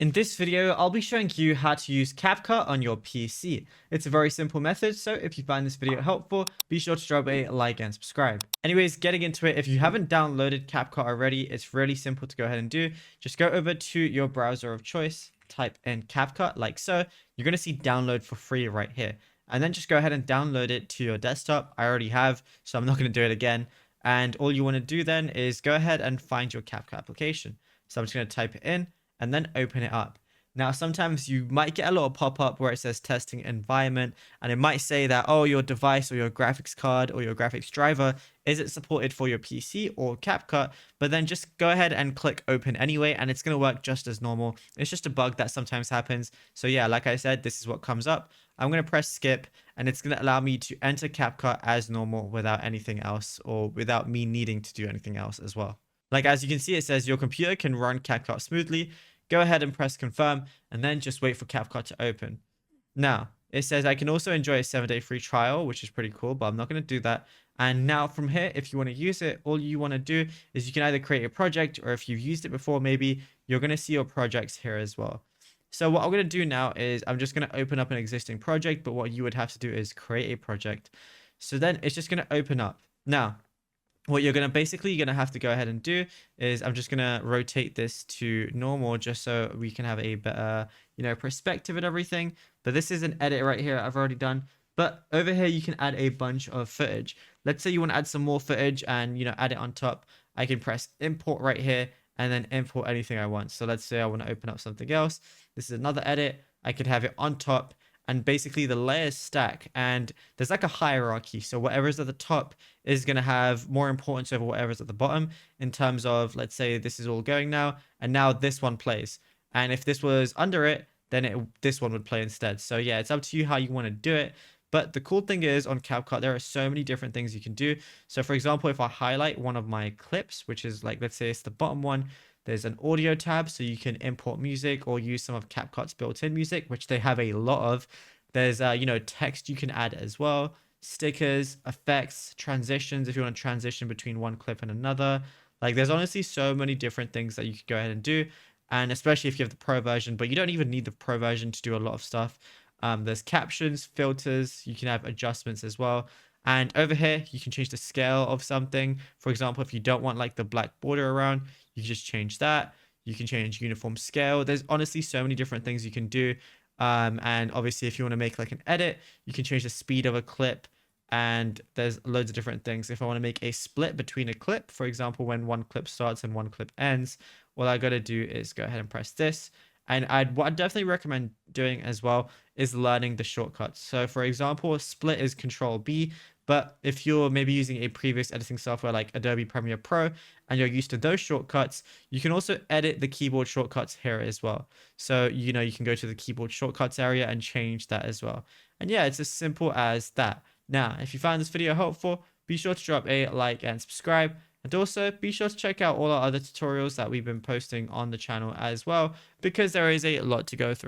In this video, I'll be showing you how to use Capcut on your PC. It's a very simple method, so if you find this video helpful, be sure to drop a like and subscribe. Anyways, getting into it, if you haven't downloaded Capcut already, it's really simple to go ahead and do. Just go over to your browser of choice, type in Capcut like so. You're going to see download for free right here. And then just go ahead and download it to your desktop. I already have, so I'm not going to do it again. And all you want to do then is go ahead and find your Capcut application. So I'm just going to type it in and then open it up. Now, sometimes you might get a little pop-up where it says testing environment, and it might say that, oh, your device or your graphics card or your graphics driver isn't supported for your PC or CapCut, but then just go ahead and click open anyway, and it's going to work just as normal. It's just a bug that sometimes happens. So yeah, like I said, this is what comes up. I'm going to press skip, and it's going to allow me to enter CapCut as normal without anything else, or without me needing to do anything else as well. Like, as you can see, it says your computer can run CapCut smoothly. Go ahead and press confirm, and then just wait for CapCut to open. Now, it says I can also enjoy a 7-day free trial, which is pretty cool, but I'm not going to do that. And now from here, if you want to use it, all you want to do is you can either create a project, or if you've used it before, maybe you're going to see your projects here as well. So what I'm going to do now is I'm just going to open up an existing project, but what you would have to do is create a project. So then it's just going to open up. Now, what you're going to have to go ahead and do is I'm just going to rotate this to normal just so we can have a better, perspective and everything. But this is an edit right here I've already done. But over here, you can add a bunch of footage. Let's say you want to add some more footage and, add it on top. I can press import right here and then import anything I want. So let's say I want to open up something else. This is another edit. I could have it on top. And basically the layers stack, and there's like a hierarchy. So whatever's at the top is going to have more importance over whatever's at the bottom in terms of, let's say this is all going now, and now this one plays. And if this was under it, then this one would play instead. So yeah, it's up to you how you want to do it. But the cool thing is on CapCut, there are so many different things you can do. So for example, if I highlight one of my clips, which is like, let's say it's the bottom one, there's an audio tab, so you can import music or use some of CapCut's built-in music, which they have a lot of. There's, text you can add as well, stickers, effects, transitions, if you want to transition between one clip and another. Like, there's honestly so many different things that you could go ahead and do, and especially if you have the pro version, but you don't even need the pro version to do a lot of stuff. There's captions, filters, you can have adjustments as well. And over here, you can change the scale of something. For example, if you don't want like the black border around, you can just change that. You can change uniform scale. There's honestly so many different things you can do. And obviously, if you want to make like an edit, you can change the speed of a clip. And there's loads of different things. If I want to make a split between a clip, for example, when one clip starts and one clip ends, all I got to do is go ahead and press this. And what I'd definitely recommend doing as well is learning the shortcuts. So for example, split is Control B, but if you're maybe using a previous editing software like Adobe Premiere Pro and you're used to those shortcuts, you can also edit the keyboard shortcuts here as well. So, you can go to the keyboard shortcuts area and change that as well. And yeah, it's as simple as that. Now, if you found this video helpful, be sure to drop a like and subscribe. And also, be sure to check out all our other tutorials that we've been posting on the channel as well, because there is a lot to go through.